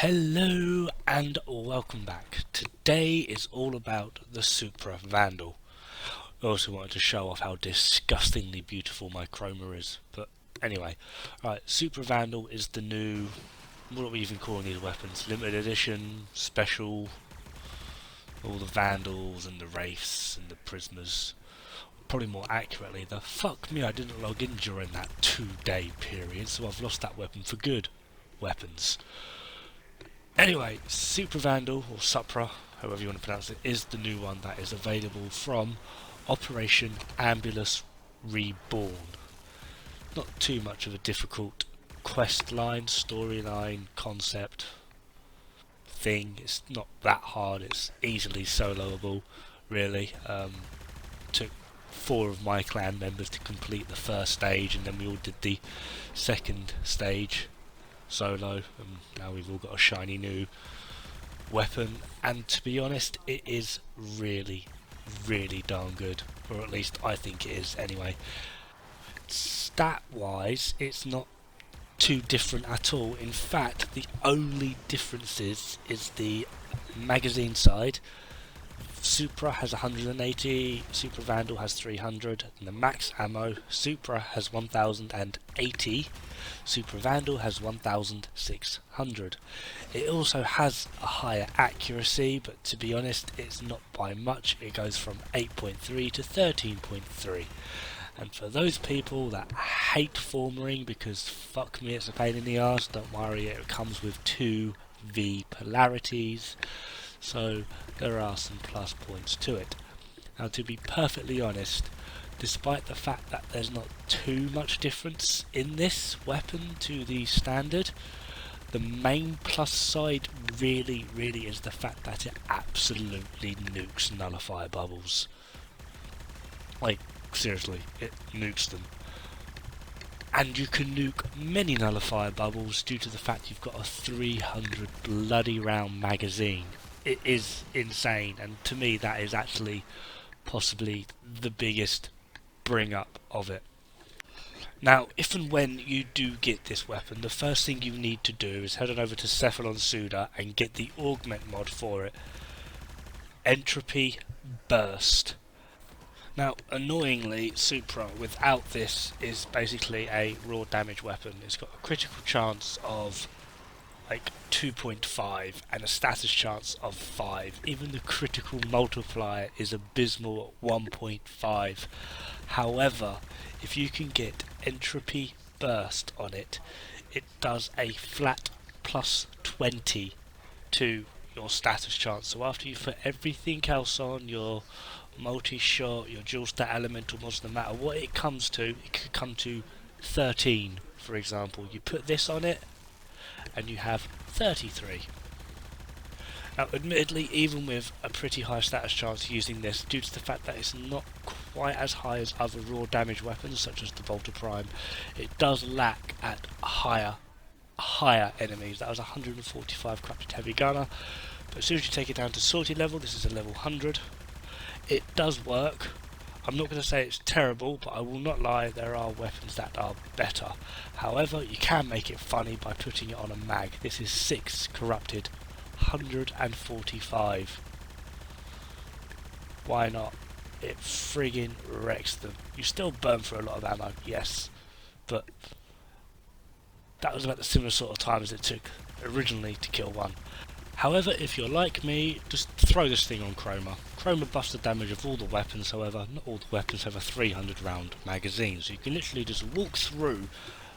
Hello and welcome back. Today is all about the Supra Vandal. I also wanted to show off how disgustingly beautiful my chroma is. But anyway, right, Supra Vandal is the new, what are we even calling these weapons? Limited edition, special, all the Vandals and the Wraiths and the Prismers. Probably more accurately, the fuck me, I didn't log in during that 2-day period, so I've lost that weapon for good. Weapons. Anyway, Supra Vandal, or Supra, however you want to pronounce it, is the new one that is available from Operation Ambulas Reborn. Not too much of a difficult quest line, storyline, concept thing. It's not that hard, it's easily soloable, really. Took 4 of my clan members to complete the first stage, and then we all did the second stage solo, and now we've all got a shiny new weapon, and to be honest, it is really darn good, or at least I think it is anyway. Stat wise, it's not too different at all. In fact, the only difference is the magazine side. Supra has 180, Supra Vandal has 300, and the max ammo, Supra has 1080, Supra Vandal has 1600. It also has a higher accuracy, but to be honest, it's not by much. It goes from 8.3 to 13.3. And for those people that hate formering because fuck me, it's a pain in the arse, don't worry, it comes with 2V polarities. So there are some plus points to it. Now, to be perfectly honest, despite the fact that there's not too much difference in this weapon to the standard, the main plus side really is the fact that it absolutely nukes nullifier bubbles. Like, seriously, it nukes them. And you can nuke many nullifier bubbles due to the fact you've got a 300 bloody round magazine. It is insane, and to me that is actually possibly the biggest bring up of it. Now, if and when you do get this weapon, the first thing you need to do is head on over to Cephalon Suda and get the augment mod for it. Entropy Burst. Now, annoyingly, Supra without this is basically a raw damage weapon. It's got a critical chance of like 2.5 and a status chance of 5. Even the critical multiplier is abysmal at 1.5. However, if you can get Entropy Burst on it, it does a flat plus 20 to your status chance. So after you put everything else on, your multi-shot, your dual stat elemental mods, no matter what it comes to, it could come to 13, for example. You put this on it, and you have 33. Now, admittedly, even with a pretty high status chance using this, due to the fact that it's not quite as high as other raw damage weapons, such as the Bolter Prime, it does lack at higher enemies. That was 145 Corrupted Heavy Gunner, but as soon as you take it down to sortie level, this is a level 100, it does work. I'm not going to say it's terrible, but I will not lie, there are weapons that are better. However, you can make it funny by putting it on a mag. This is 6 corrupted, 145. Why not? It friggin' wrecks them. You still burn through a lot of ammo, yes, but that was about the similar sort of time as it took originally to kill one. However, if you're like me, just throw this thing on Chroma. Chroma buffs the damage of all the weapons, however, not all the weapons have a 300 round magazine, so you can literally just walk through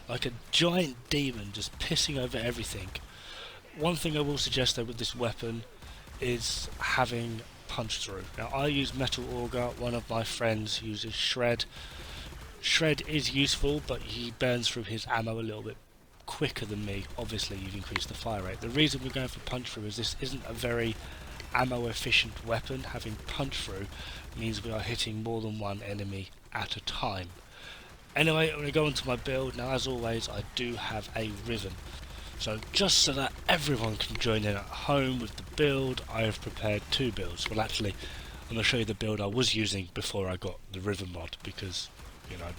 like a giant demon, just pissing over everything. One thing I will suggest though with this weapon is having punch through. Now, I use Metal Auger, one of my friends uses Shred. Shred is useful, but he burns through his ammo a little bit quicker than me. Obviously, you've increased the fire rate. The reason we're going for punch through is this isn't a very ammo efficient weapon. Having punch through means we are hitting more than one enemy at a time. Anyway, I'm going to go into my build. Now, as always, I do have a Riven. So just so that everyone can join in at home with the build, I have prepared 2 builds. Well, actually, I'm going to show you the build I was using before I got the Riven mod, because, you know,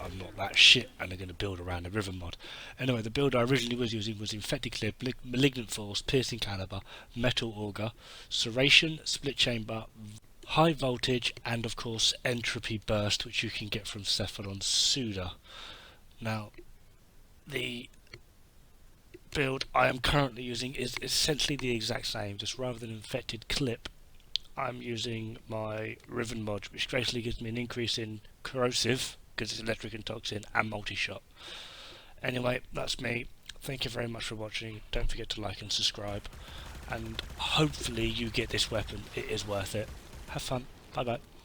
I'm not that shit, and I'm going to build around a river mod. Anyway, the build I originally was using was Infected Clip, Malignant Force, Piercing Caliber, Metal Auger, Serration, Split Chamber, High Voltage, and of course Entropy Burst, which you can get from Cephalon Suda. Now, the build I am currently using is essentially the exact same, just rather than Infected Clip, I'm using my Riven mod, which basically gives me an increase in corrosive, because it's electric and toxin, and multi-shot. Anyway, that's me. Thank you very much for watching. Don't forget to like and subscribe, and hopefully you get this weapon. It is worth it. Have fun. Bye bye.